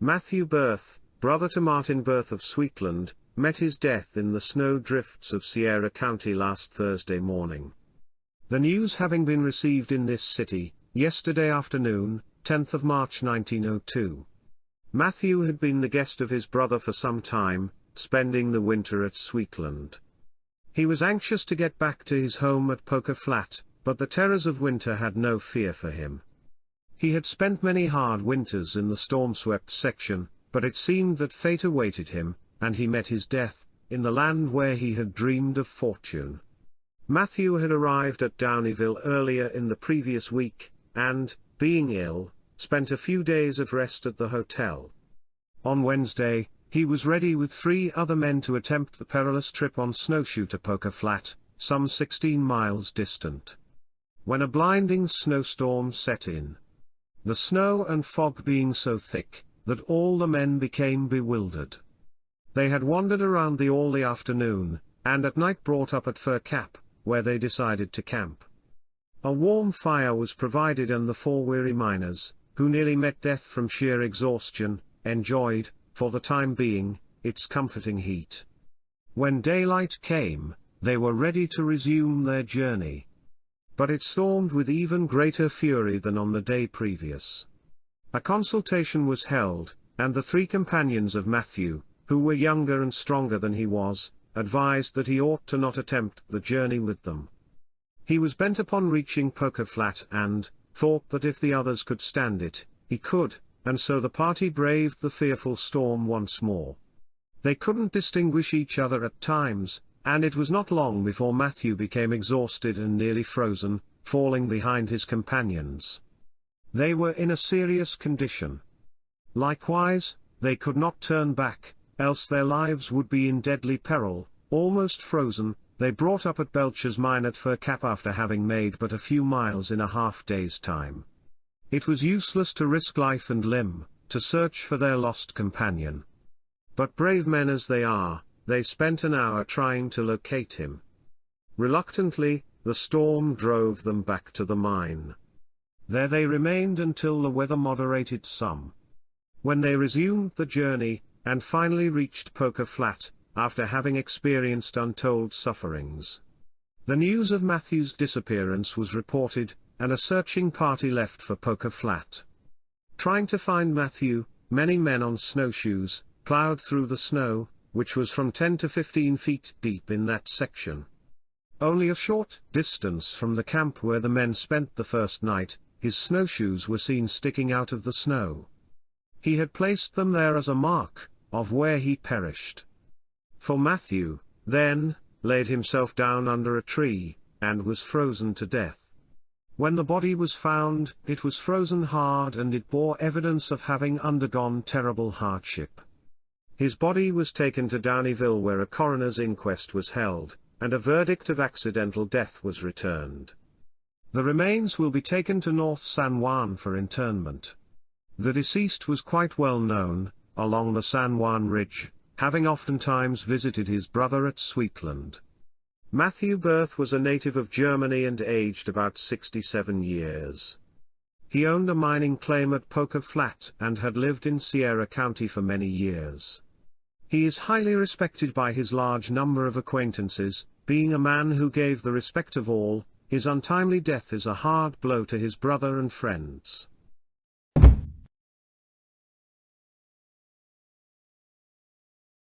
Matthew Birth, brother to Martin Birth of Sweetland, met his death in the snow drifts of Sierra County last Thursday morning. The news having been received in this city, yesterday afternoon, 10th of March 1902. Matthew had been the guest of his brother for some time, spending the winter at Sweetland. He was anxious to get back to his home at Poker Flat, but the terrors of winter had no fear for him. He had spent many hard winters in the storm-swept section, but it seemed that fate awaited him, and he met his death, in the land where he had dreamed of fortune. Matthew had arrived at Downieville earlier in the previous week, and, being ill, spent a few days at rest at the hotel. On Wednesday, he was ready with 3 other men to attempt the perilous trip on snowshoe to Poker Flat, some 16 miles distant. When a blinding snowstorm set in, the snow and fog being so thick, that all the men became bewildered. They had wandered around all the afternoon, and at night brought up at Fir Cap, where they decided to camp. A warm fire was provided, and the 4 weary miners, who nearly met death from sheer exhaustion, enjoyed, for the time being, its comforting heat. When daylight came, they were ready to resume their journey. But it stormed with even greater fury than on the day previous. A consultation was held, and the 3 companions of Matthew, who were younger and stronger than he was, advised that he ought to not attempt the journey with them. He was bent upon reaching Poker Flat and thought that if the others could stand it, he could, and so the party braved the fearful storm once more. They couldn't distinguish each other at times, and it was not long before Matthew became exhausted and nearly frozen, falling behind his companions. They were in a serious condition. Likewise, they could not turn back, else their lives would be in deadly peril. Almost frozen, they brought up at Belcher's Mine at Fir Cap after having made but a few miles in a half-day's time. It was useless to risk life and limb, to search for their lost companion. But brave men as they are, they spent an hour trying to locate him. Reluctantly, the storm drove them back to the mine. There they remained until the weather moderated some. When they resumed the journey, and finally reached Poker Flat, after having experienced untold sufferings, the news of Matthew's disappearance was reported, and a searching party left for Poker Flat. Trying to find Matthew, many men on snowshoes plowed through the snow, which was from 10 to 15 feet deep in that section. Only a short distance from the camp where the men spent the first night, his snowshoes were seen sticking out of the snow. He had placed them there as a mark of where he perished. For Matthew, then, laid himself down under a tree, and was frozen to death. When the body was found, it was frozen hard, and it bore evidence of having undergone terrible hardship. His body was taken to Downieville, where a coroner's inquest was held, and a verdict of accidental death was returned. The remains will be taken to North San Juan for interment. The deceased was quite well known along the San Juan Ridge, having oftentimes visited his brother at Sweetland. Matthew Birth was a native of Germany and aged about 67 years. He owned a mining claim at Poker Flat and had lived in Sierra County for many years. He is highly respected by his large number of acquaintances, being a man who gave the respect of all. His untimely death is a hard blow to his brother and friends.